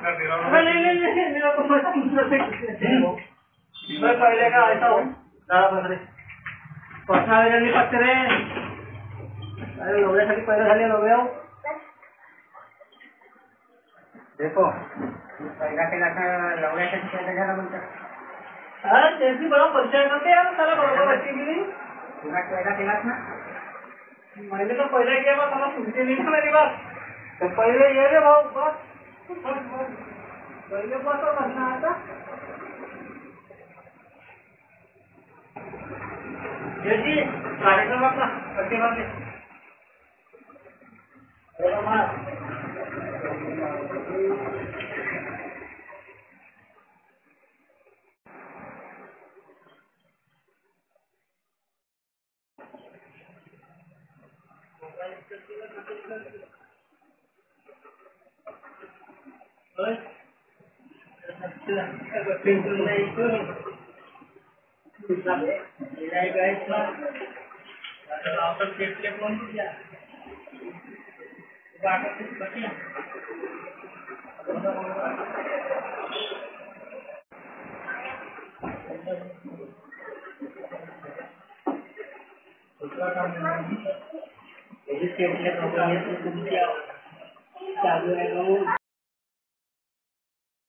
नहीं मेरा तो मैं पहले का ऐसा हूँ ज़्यादा बस पर्सनल जर्नी पत्ते रे अरे लोगे खाली पहले खाली लोगे हो देखो पहिला केला का लवड्यासाठी काय झाला म्हणतात हां त्याची बरोबर परिचय करते यार साला बरोबर बच्ची गेली तुला पहिला केलास ना मैंने तो पहले किया बस साला सुनते नहीं था मेरी बात तो पहले ये रे भाऊ बस पहले बस और करना आता ये जी कार्यक्रम आपका प्रतिभागी चालू है